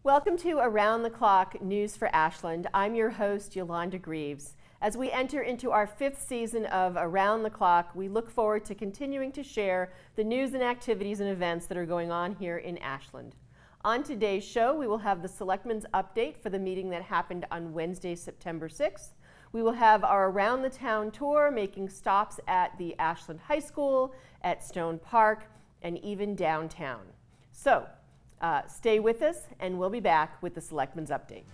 Welcome to Around the Clock News for Ashland. I'm your host, Yolanda Greaves. As we enter into our 5th season of Around the Clock, we look forward to continuing to share the news and activities and events that are going on here in Ashland. On today's show, we will have the Selectman's update for the meeting that happened on Wednesday, September 6th. We will have our Around the Town tour, making stops at the Ashland High School, at Stone Park, and even downtown. So, stay with us, and we'll be back with the Selectman's update.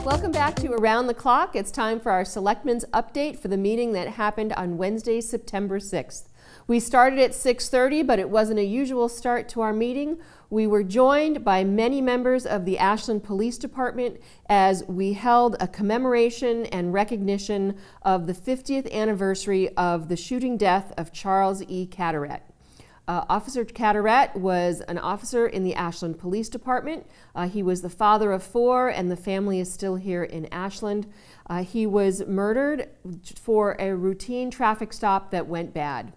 Welcome back to Around the Clock. It's time for our Selectman's update for the meeting that happened on Wednesday, September 6th. We started at 6:30, but it wasn't a usual start to our meeting. We were joined by many members of the Ashland Police Department as we held a commemoration and recognition of the 50th anniversary of the shooting death of Charles E. Carteret. Officer Carteret was an officer in the Ashland Police Department. He was the father of 4, and the family is still here in Ashland. He was murdered for a routine traffic stop that went bad.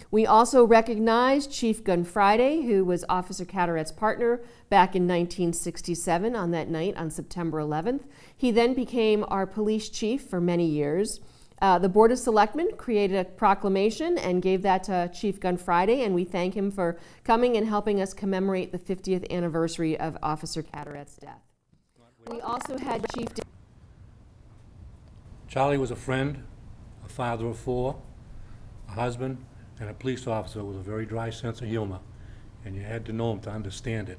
We also recognized Chief Gun Friday, who was Officer Carteret's partner back in 1967 on that night on September 11th. He then became our police chief for many years. The Board of Selectmen created a proclamation and gave that to Chief Gun Friday, and we thank him for coming and helping us commemorate the 50th anniversary of Officer Carteret's death. We also had Chief... Charlie was a friend, a father of 4, a husband, and a police officer with a very dry sense of humor, and you had to know him to understand it.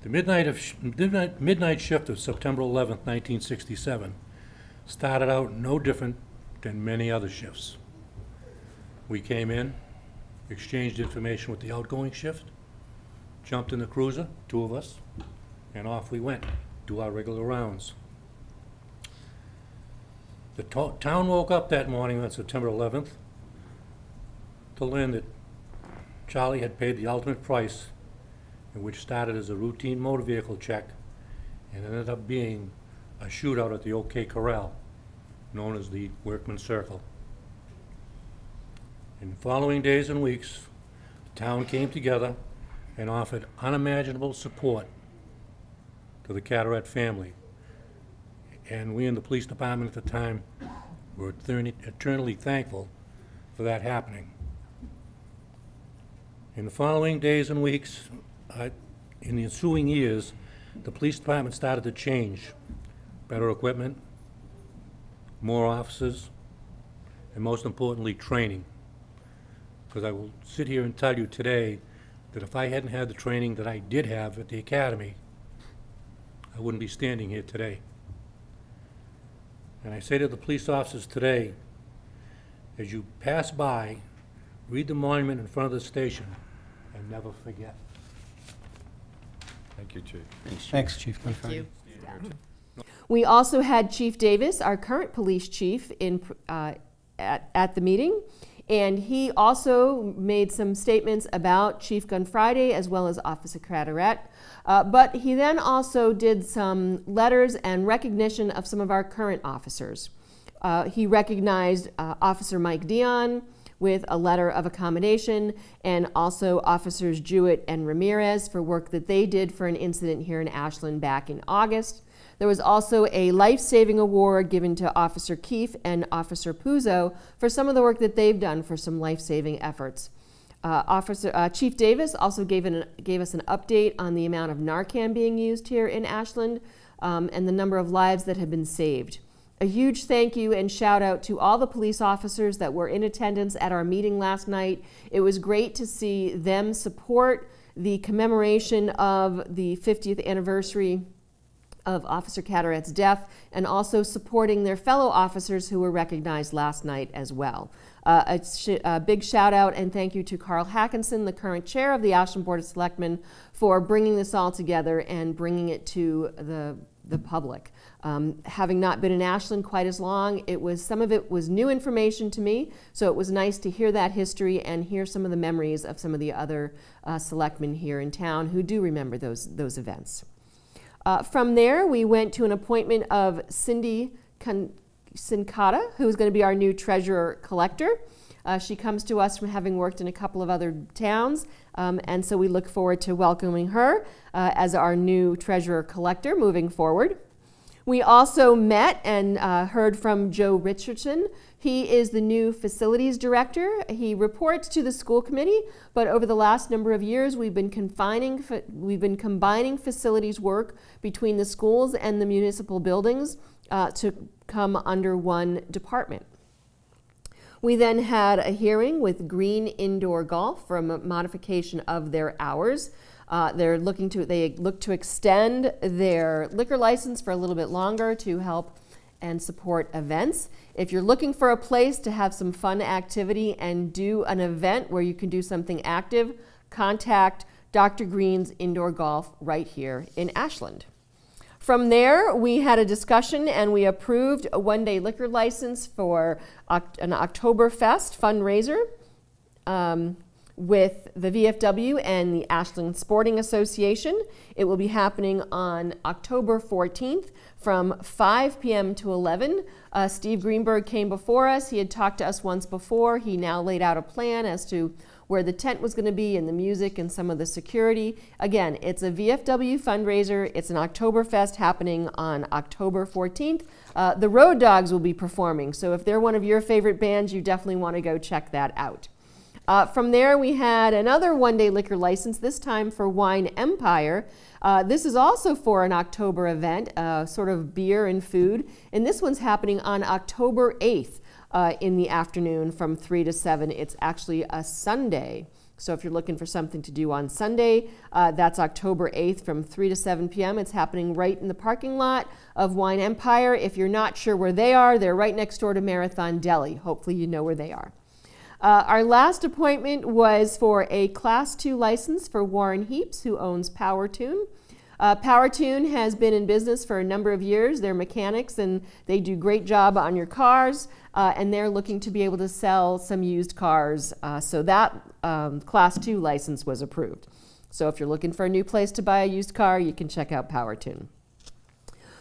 The midnight shift of September 11th, 1967 started out no different than many other shifts. We came in, exchanged information with the outgoing shift, jumped in the cruiser, 2 of us, and off we went, do our regular rounds. The town woke up that morning on September 11th to learn that Charlie had paid the ultimate price, which started as a routine motor vehicle check and ended up being a shootout at the OK Corral, known as the Workman's Circle. In the following days and weeks, the town came together and offered unimaginable support to the Carteret family. And we in the police department at the time were eternally thankful for that happening. In the following days and weeks, in the ensuing years, the police department started to change. Better equipment, more officers, and most importantly, training. Because I will sit here and tell you today that if I hadn't had the training that I did have at the academy, I wouldn't be standing here today. And I say to the police officers today, as you pass by, read the monument in front of the station and never forget. Thank you, Chief. Thanks, Chief. Thank you. We also had Chief Davis, our current police chief, at the meeting, and he also made some statements about Chief Gun Friday as well as Officer Carteret. But he then also did some letters and recognition of some of our current officers. He recognized Officer Mike Dion with a letter of accommodation, and also Officers Jewett and Ramirez for work that they did for an incident here in Ashland back in August. There was also a life-saving award given to Officer Keefe and Officer Puzo for some of the work that they've done for some life-saving efforts. Chief Davis also gave us an update on the amount of Narcan being used here in Ashland and the number of lives that have been saved. A huge thank you and shout out to all the police officers that were in attendance at our meeting last night. It was great to see them support the commemoration of the 50th anniversary of Officer Carteret's death, and also supporting their fellow officers who were recognized last night as well. A big shout out and thank you to Carl Hackinson, the current chair of the Ashland Board of Selectmen, for bringing this all together and bringing it to the public. Having not been in Ashland quite as long, some of it was new information to me, so it was nice to hear that history and hear some of the memories of some of the other selectmen here in town who do remember those events. From there, we went to an appointment of Cindy Sincata, who's going to be our new treasurer-collector. She comes to us from having worked in a couple of other towns, and so we look forward to welcoming her as our new treasurer-collector moving forward. We also met and heard from Joe Richardson. He is the new facilities director. He reports to the school committee, but over the last number of years, we've been combining facilities work between the schools and the municipal buildings to come under one department. We then had a hearing with Green Indoor Golf for a modification of their hours. They look to extend their liquor license for a little bit longer to help and support events. If you're looking for a place to have some fun activity and do an event where you can do something active, contact Dr. Green's Indoor Golf right here in Ashland. From there, we had a discussion and we approved a one-day liquor license for an Oktoberfest fundraiser with the VFW and the Ashland Sporting Association. It will be happening on October 14th from 5 p.m. to 11. Steve Greenberg came before us. He had talked to us once before. He now laid out a plan as to where the tent was going to be and the music and some of the security. Again, it's a VFW fundraiser. It's an Oktoberfest happening on October 14th. The Road Dogs will be performing, so if they're one of your favorite bands, you definitely want to go check that out. From there, we had another one-day liquor license, this time for Wine Empire. This is also for an October event, sort of beer and food, and this one's happening on October 8th. In the afternoon from 3 to 7. It's actually a Sunday. So if you're looking for something to do on Sunday, that's October 8th from 3 to 7 p.m. It's happening right in the parking lot of Wine Empire. If you're not sure where they are, they're right next door to Marathon Deli. Hopefully you know where they are. Our last appointment was for a Class 2 license for Warren Heaps, who owns PowerTune. PowerTune has been in business for a number of years. They're mechanics and they do a great job on your cars, and they're looking to be able to sell some used cars. So that Class 2 license was approved. So if you're looking for a new place to buy a used car, you can check out PowerTune.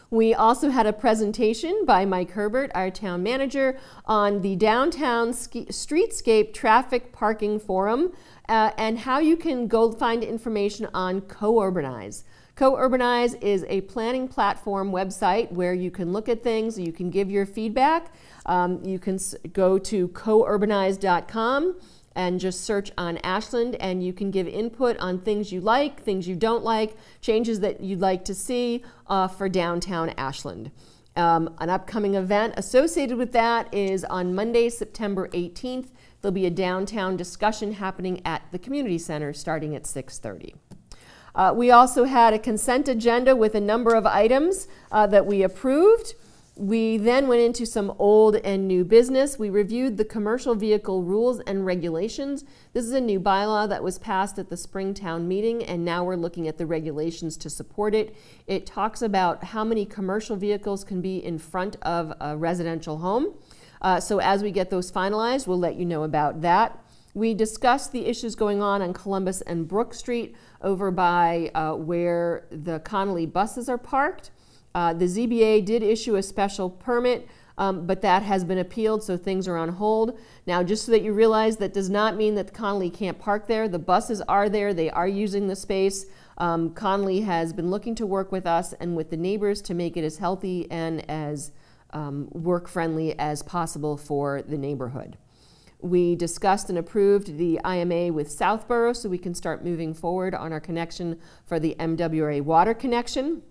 We also had a presentation by Mike Herbert, our town manager, on the Downtown Streetscape Traffic Parking Forum and how you can go find information on Co-Urbanize. Co-Urbanize is a planning platform website where you can look at things, you can give your feedback. You can go to courbanize.com and just search on Ashland, and you can give input on things you like, things you don't like, changes that you'd like to see for downtown Ashland. An upcoming event associated with that is on Monday, September 18th. There'll be a downtown discussion happening at the community center starting at 6:30. We also had a consent agenda with a number of items that we approved. We then went into some old and new business. We reviewed the commercial vehicle rules and regulations. This is a new bylaw that was passed at the Springtown meeting, and now we're looking at the regulations to support it. It talks about how many commercial vehicles can be in front of a residential home. So as we get those finalized, we'll let you know about that. We discussed the issues going on Columbus and Brook Street over by where the Connolly buses are parked. The ZBA did issue a special permit, but that has been appealed, so things are on hold. Now, just so that you realize, that does not mean that Connolly can't park there. The buses are there. They are using the space. Connolly has been looking to work with us and with the neighbors to make it as healthy and as work-friendly as possible for the neighborhood. We discussed and approved the IMA with Southborough so we can start moving forward on our connection for the MWRA water connection.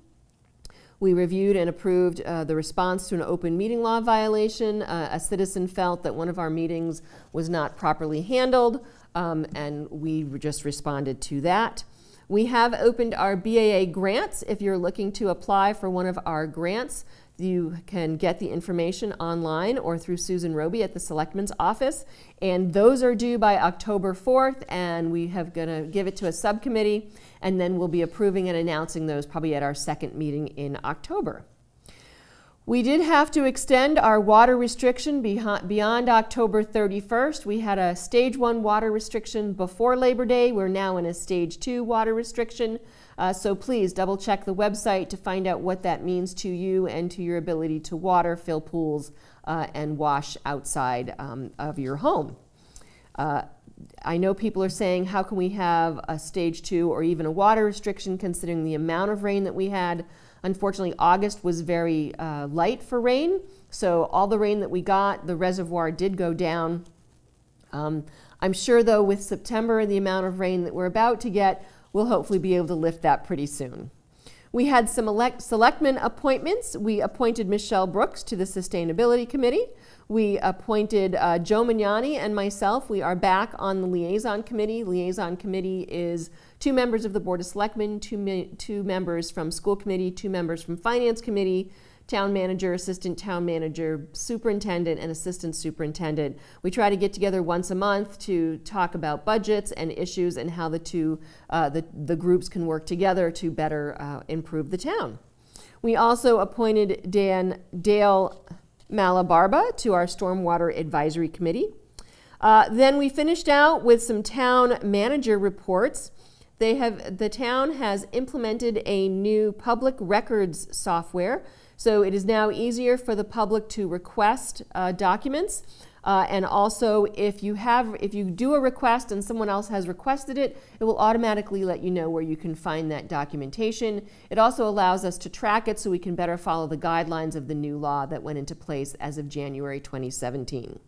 We reviewed and approved the response to an open meeting law violation. A citizen felt that one of our meetings was not properly handled, and we just responded to that. We have opened our BAA grants. If you're looking to apply for one of our grants, You can get the information online or through Susan Roby at the Selectman's office, and those are due by October 4th, and we have going to give it to a subcommittee, and then we'll be approving and announcing those probably at our second meeting in October. We did have to extend our water restriction beyond October 31st. We had a stage 1 water restriction before Labor Day. We're now in a stage 2 water restriction. So please double check the website to find out what that means to you and to your ability to water, fill pools, and wash outside of your home. I know people are saying, how can we have a stage 2 or even a water restriction considering the amount of rain that we had? Unfortunately, August was very light for rain, so all the rain that we got, the reservoir did go down. I'm sure, though, with September and the amount of rain that we're about to get, we'll hopefully be able to lift that pretty soon. We had some selectmen appointments. We appointed Michelle Brooks to the Sustainability Committee. We appointed Joe Magnani and myself. We are back on the Liaison Committee. Liaison Committee is 2 members of the Board of Selectmen, 2 members from School Committee, 2 members from Finance Committee, Town Manager, Assistant Town Manager, Superintendent, and Assistant Superintendent. We try to get together once a month to talk about budgets and issues and how the groups can work together to better improve the town. We also appointed Dale Malabarba to our Stormwater Advisory Committee. Then we finished out with some town manager reports. The town has implemented a new public records software, so it is now easier for the public to request documents. And also, if you do a request and someone else has requested it, it will automatically let you know where you can find that documentation. It also allows us to track it so we can better follow the guidelines of the new law that went into place as of January 2017.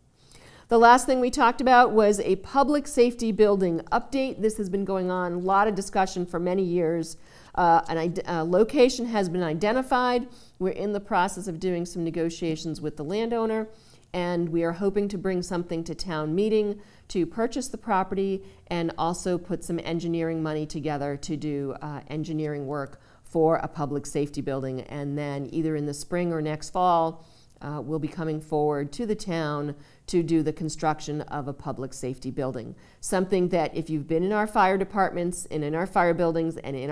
The last thing we talked about was a public safety building update. This has been going on, a lot of discussion for many years. A location has been identified. We're in the process of doing some negotiations with the landowner, and we are hoping to bring something to town meeting to purchase the property and also put some engineering money together to do engineering work for a public safety building. And then either in the spring or next fall, we'll be coming forward to the town to do the construction of a public safety building. Something that if you've been in our fire departments and in our fire buildings and in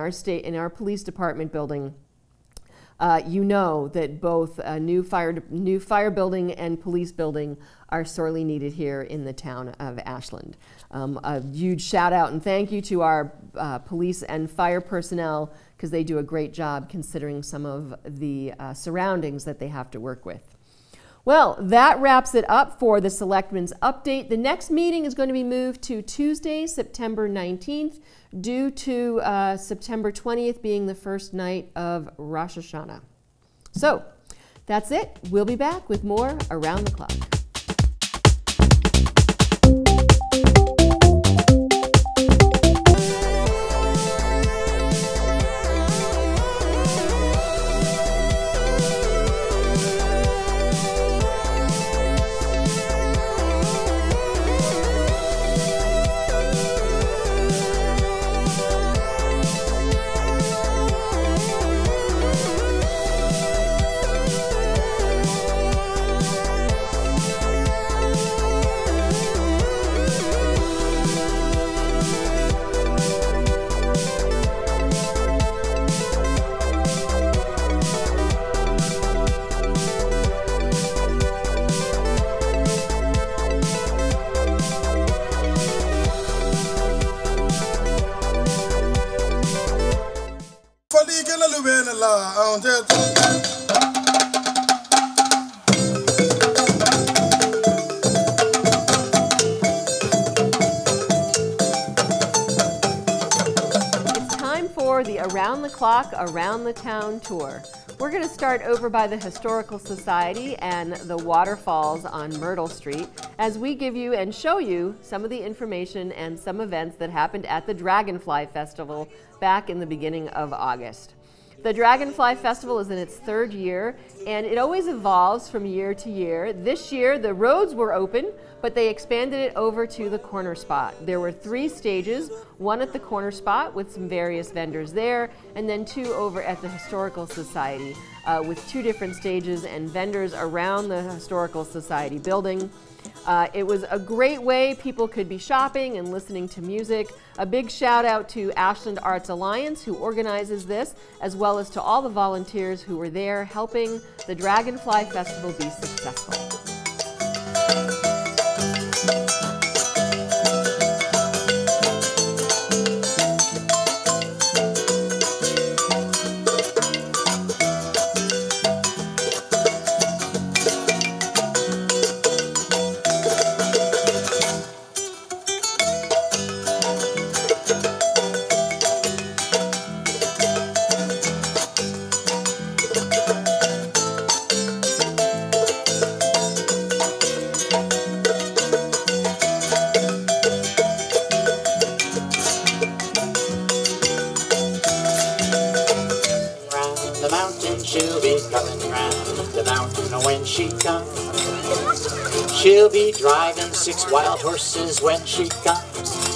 our police department building, you know that both a new fire building and police building are sorely needed here in the town of Ashland. A huge shout out and thank you to our police and fire personnel, because they do a great job considering some of the surroundings that they have to work with. Well, that wraps it up for the Selectmen's update. The next meeting is going to be moved to Tuesday, September 19th, due to September 20th being the first night of Rosh Hashanah. So, that's it. We'll be back with more Around the Clock. Around the Clock, Around the Town tour. We're going to start over by the Historical Society and the waterfalls on Myrtle Street as we give you and show you some of the information and some events that happened at the Dragonfly Festival back in the beginning of August. The Dragonfly Festival is in its third year, and it always evolves from year to year. This year, the roads were open, but they expanded it over to the corner spot. There were 3 stages, one at the corner spot with some various vendors there, and then 2 over at the Historical Society with 2 different stages and vendors around the Historical Society building. It was a great way people could be shopping and listening to music. A big shout out to Ashland Arts Alliance, who organizes this, as well as to all the volunteers who were there helping the Dragonfly Festival be successful. She'll be coming round the mountain when she comes. She'll be driving 6 wild horses when she comes.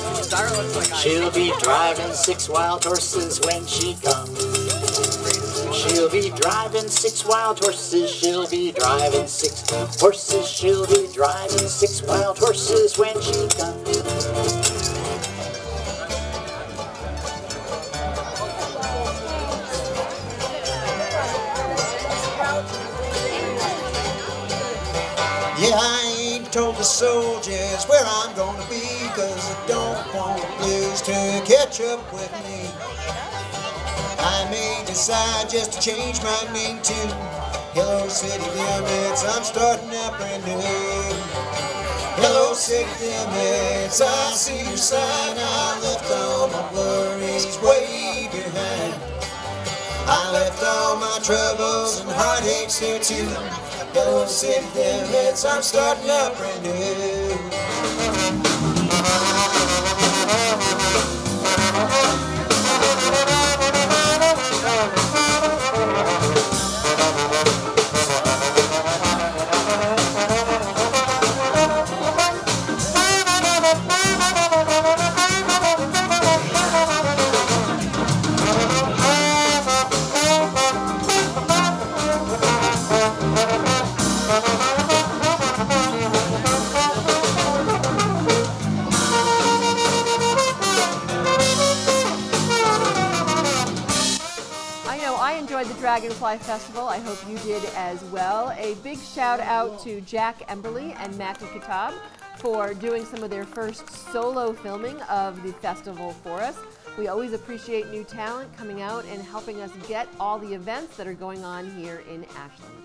She'll be driving 6 wild horses when she comes. She'll be driving 6 wild horses. She'll be driving 6 horses. She'll be driving 6 wild horses when she comes. Yeah, I ain't told the soldiers where I'm gonna be, 'cause I don't want the blues to catch up with me. I may decide just to change my name to Hello City Limits. I'm starting out brand new. Hello City Limits, I see your sign. I left all my worries way behind. I left all my troubles and heartaches here too. Hello City Limits, I'm starting out brand new. The Dragonfly Festival. I hope you did as well. A big shout out to Jack Emberley and Mackie Kitab for doing some of their first solo filming of the festival for us. We always appreciate new talent coming out and helping us get all the events that are going on here in Ashland.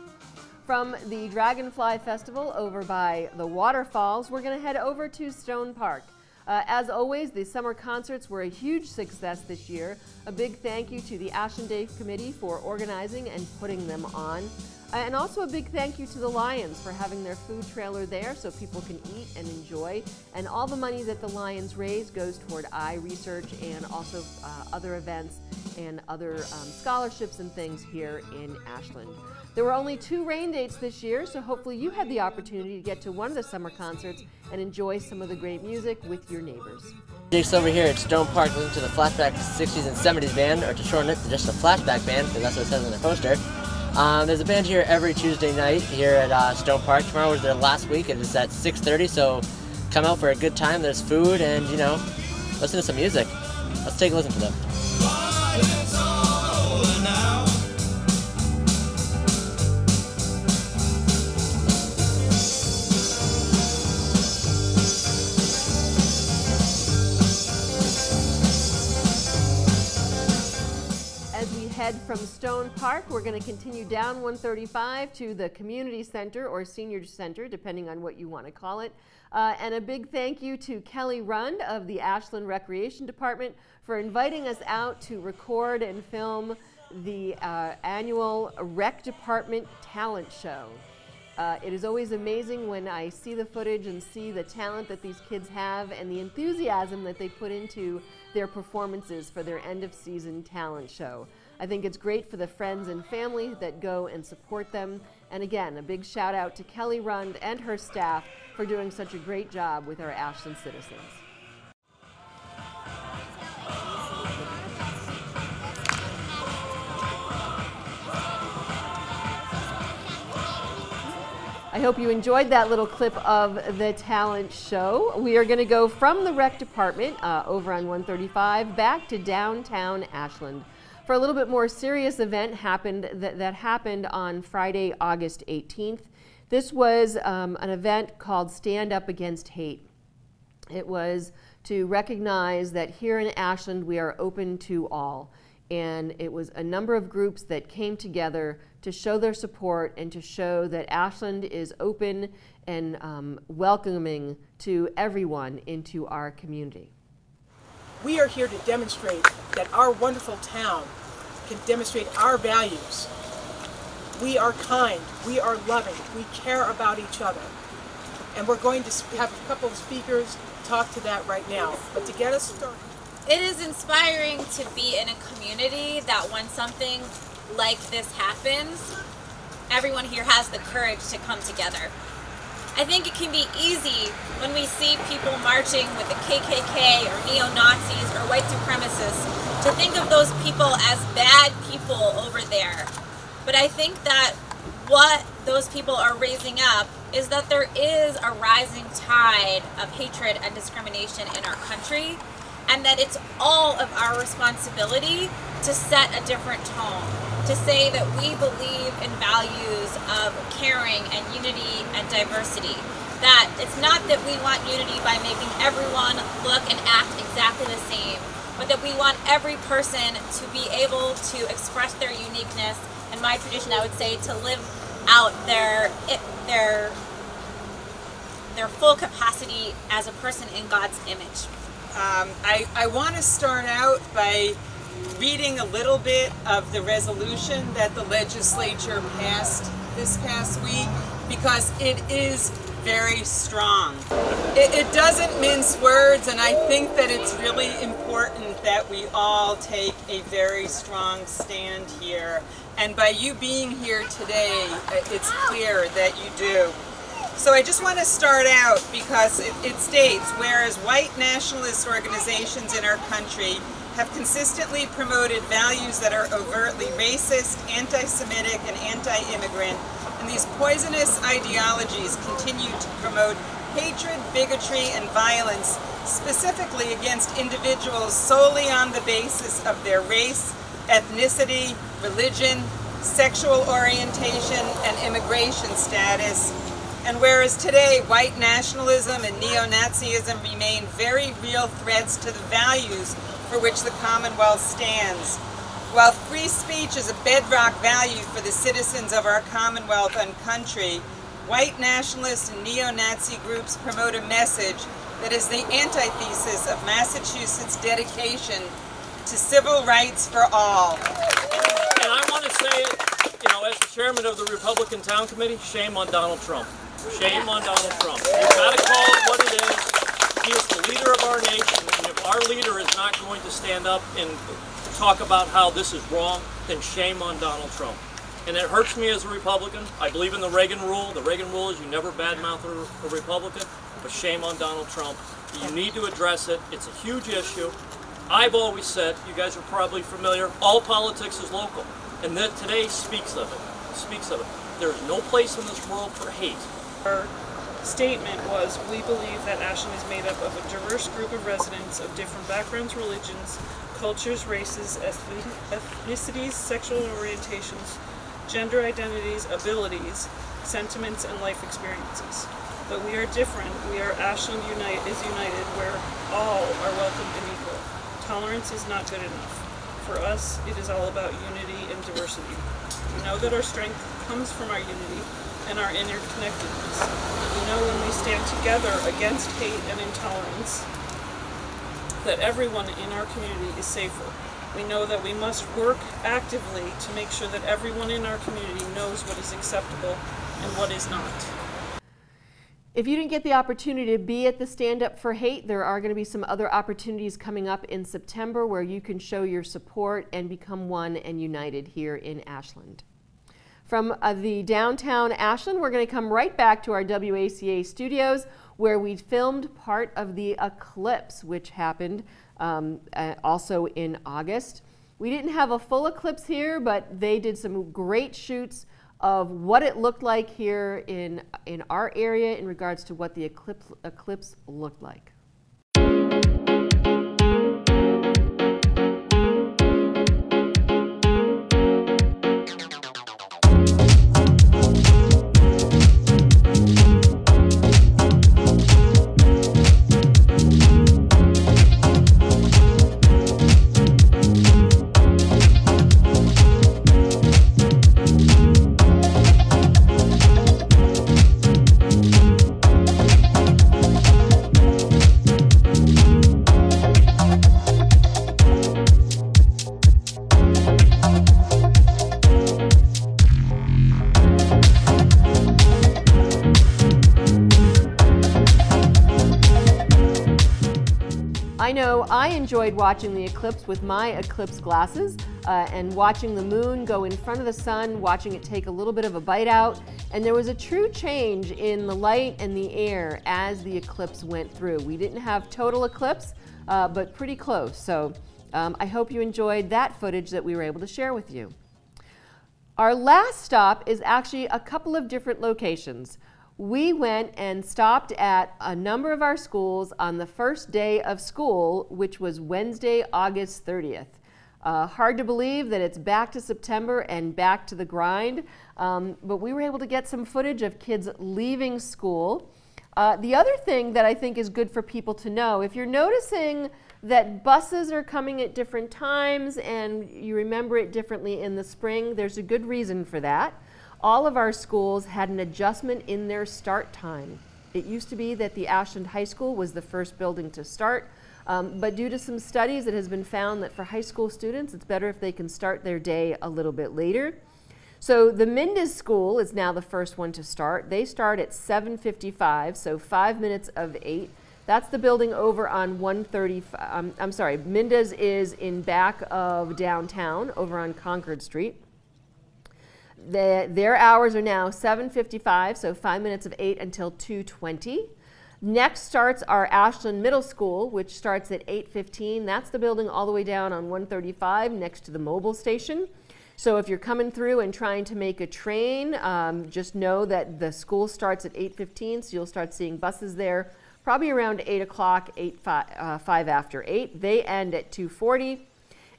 From the Dragonfly Festival over by the waterfalls, we're going to head over to Stone Park. As always, the summer concerts were a huge success this year. A big thank you to the Ashland Day Committee for organizing and putting them on. And also a big thank you to the Lions for having their food trailer there so people can eat and enjoy. And all the money that the Lions raise goes toward eye research and also other events and other scholarships and things here in Ashland. There were only 2 rain dates this year, so hopefully you had the opportunity to get to one of the summer concerts and enjoy some of the great music with your neighbors. Jake's over here at Stone Park listening to the Flashback 60s and 70s band, or to shorten it to just a Flashback band, because that's what it says on the poster. There's a band here every Tuesday night here at Stone Park. Tomorrow was their last week, and it's at 6:30, so come out for a good time. There's food and, you know, listen to some music. Let's take a listen to them. Head from Stone Park, we're going to continue down 135 to the Community Center or Senior Center, depending on what you want to call it. And a big thank you to Kelly Rund of the Ashland Recreation Department for inviting us out to record and film the annual Rec Department Talent Show. It is always amazing when I see the footage and see the talent that these kids have and the enthusiasm that they put into their performances for their end-of-season talent show. I think it's great for the friends and family that go and support them. And again, a big shout out to Kelly Rund and her staff for doing such a great job with our Ashland citizens. I hope you enjoyed that little clip of the talent show. We are going to go from the rec department over on 135 back to downtown Ashland for a little bit more serious event that happened on Friday, August 18th. This was an event called Stand Up Against Hate. It was to recognize that here in Ashland we are open to all. And it was a number of groups that came together to show their support and to show that Ashland is open and welcoming to everyone into our community. We are here to demonstrate that our wonderful town can demonstrate our values. We are kind, we are loving, we care about each other. And we're going to have a couple of speakers talk to that right now. But to get us started, it is inspiring to be in a community that when something like this happens, everyone here has the courage to come together. I think it can be easy when we see people marching with the KKK or neo-Nazis or white supremacists to think of those people as bad people over there. But I think that what those people are raising up is that there is a rising tide of hatred and discrimination in our country, and that it's all of our responsibility to set a different tone, to say that we believe in values of caring and unity and diversity. That it's not that we want unity by making everyone look and act exactly the same, but that we want every person to be able to express their uniqueness, and my tradition I would say to live out their full capacity as a person in God's image. I want to start out by reading a little bit of the resolution that the legislature passed this past week, because it is very strong. It doesn't mince words, and I think that it's really important that we all take a very strong stand here. And by you being here today, it's clear that you do. So I just want to start out because it states, whereas white nationalist organizations in our country have consistently promoted values that are overtly racist, anti-Semitic, and anti-immigrant, and these poisonous ideologies continue to promote hatred, bigotry, and violence, specifically against individuals solely on the basis of their race, ethnicity, religion, sexual orientation, and immigration status. And whereas today white nationalism and neo-Nazism remain very real threats to the values for which the Commonwealth stands, while free speech is a bedrock value for the citizens of our Commonwealth and country, white nationalist and neo-Nazi groups promote a message that is the antithesis of Massachusetts' dedication to civil rights for all. And I want to say it, as the chairman of the Republican Town Committee, shame on Donald Trump. Shame on Donald Trump. You've got to call it what it is. He is the leader of our nation, and if our leader is not going to stand up and talk about how this is wrong, then shame on Donald Trump. And it hurts me as a Republican. I believe in the Reagan rule. The Reagan rule is you never badmouth a Republican, but shame on Donald Trump. You need to address it. It's a huge issue. I've always said, you guys are probably familiar, all politics is local. And that today speaks of it. There is no place in this world for hate. Our statement was, we believe that Ashland is made up of a diverse group of residents of different backgrounds, religions, cultures, races, ethnicities, sexual orientations, gender identities, abilities, sentiments, and life experiences. But we are different. Ashland is united, where all are welcome and equal. Tolerance is not good enough. For us, it is all about unity and diversity. We know that our strength comes from our unity and our interconnectedness. We know when we stand together against hate and intolerance, that everyone in our community is safer. We know that we must work actively to make sure that everyone in our community knows what is acceptable and what is not. If you didn't get the opportunity to be at the Stand Up for Hate, there are going to be some other opportunities coming up in September where you can show your support and become one and united here in Ashland. From the downtown Ashland, we're going to come right back to our WACA studios where we filmed part of the eclipse, which happened also in August. We didn't have a full eclipse here, but they did some great shoots of what it looked like here in our area in regards to what the eclipse looked like. I know I enjoyed watching the eclipse with my eclipse glasses and watching the moon go in front of the sun, watching it take a little bit of a bite out, and there was a true change in the light and the air as the eclipse went through. We didn't have total eclipse, but pretty close, so I hope you enjoyed that footage that we were able to share with you. Our last stop is actually a couple of different locations. We went and stopped at a number of our schools on the first day of school, which was Wednesday, August 30th. Hard to believe that it's back to September and back to the grind, but we were able to get some footage of kids leaving school. The other thing that I think is good for people to know, if you're noticing that buses are coming at different times and you remember it differently in the spring, there's a good reason for that. All of our schools had an adjustment in their start time. It used to be that the Ashland High School was the first building to start, but due to some studies, it has been found that for high school students, it's better if they can start their day a little bit later. So the Mendez School is now the first one to start. They start at 7:55, so 5 minutes of 8. That's the building over on 135, I'm sorry, Mendez is in back of downtown over on Concord Street. Their hours are now 7:55, so 5 minutes of 8 until 2:20. Next starts our Ashland Middle School, which starts at 8:15. That's the building all the way down on 135 next to the mobile station. So if you're coming through and trying to make a train, just know that the school starts at 8:15, so you'll start seeing buses there probably around 8 o'clock, 5 after 8. They end at 2:40.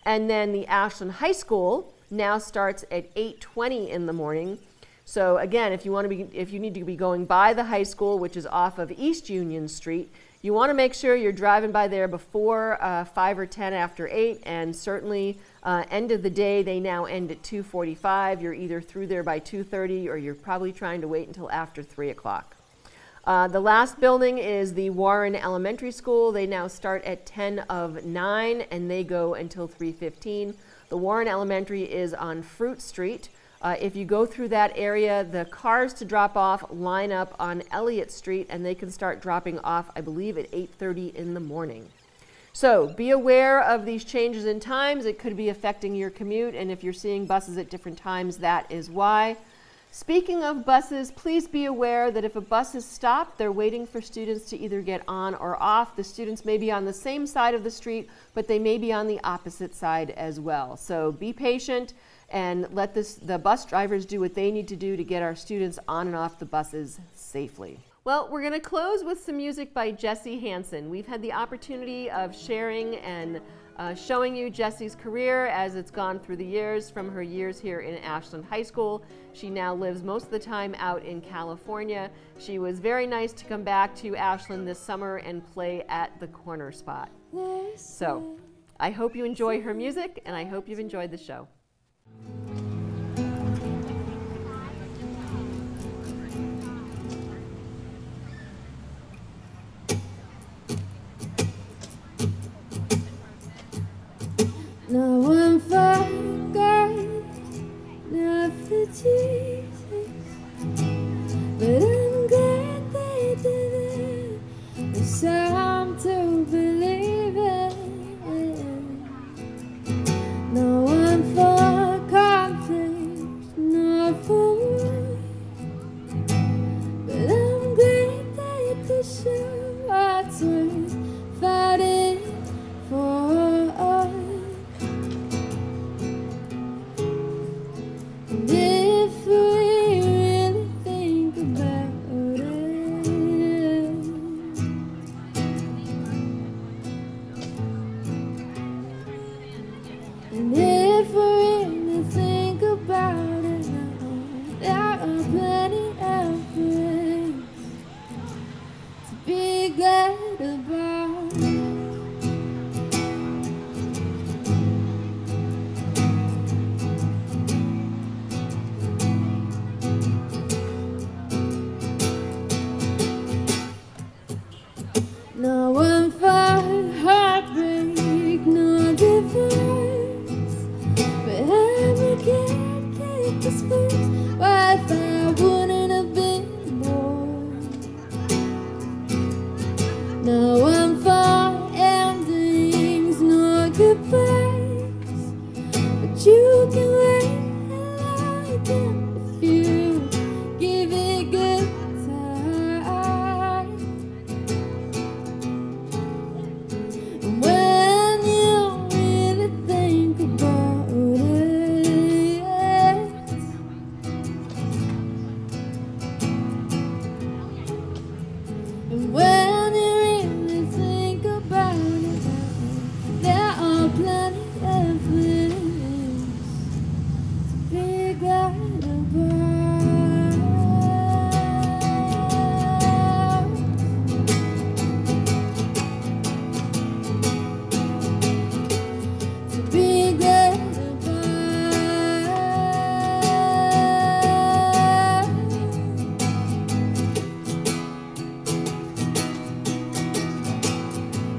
And then the Ashland High School now starts at 8:20 in the morning. So again, if you need to be going by the high school, which is off of East Union Street, you want to make sure you're driving by there before 5 or 10 after 8, and certainly end of the day, they now end at 2:45. You're either through there by 2:30 or you're probably trying to wait until after 3 o'clock. The last building is the Warren Elementary School. They now start at 10 of 9 and they go until 3:15. The Warren Elementary is on Fruit Street. If you go through that area, the cars to drop off line up on Elliott Street and they can start dropping off, I believe, at 8:30 in the morning. So be aware of these changes in times. It could be affecting your commute, and if you're seeing buses at different times, that is why. Speaking of buses, please be aware that if a bus is stopped, they're waiting for students to either get on or off. The students may be on the same side of the street, but they may be on the opposite side as well. So be patient and let the bus drivers do what they need to do to get our students on and off the buses safely. Well, we're going to close with some music by Jessie Hansen. We've had the opportunity of sharing and showing you Jessie's career as it's gone through the years from her years here in Ashland High School. She now lives most of the time out in California. She was very nice to come back to Ashland this summer and play at the Corner Spot. So I hope you enjoy her music, and I hope you've enjoyed the show. Now I'm forgotten, not for Jesus, but I'm glad they did. And if I really think about it now, there are plenty of things to be glad about. No one fight, heartbreak, no divorce. But I can't take this first. Why if I wouldn't have been born? No one for endings, no goodbyes. But you can wait and like it if you give it good time. And when you really think about it, and when you really think about it, there are plenty of things to be glad about. To be glad about.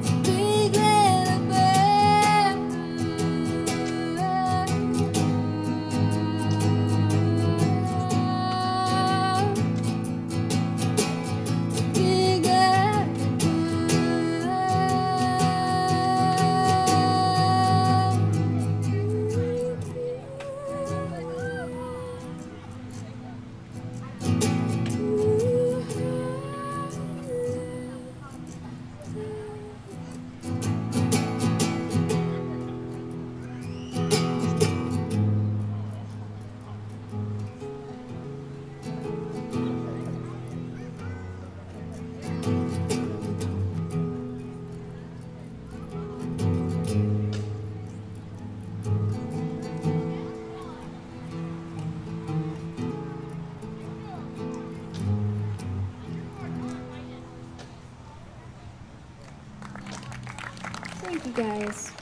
To be glad about. To be glad Thank you guys.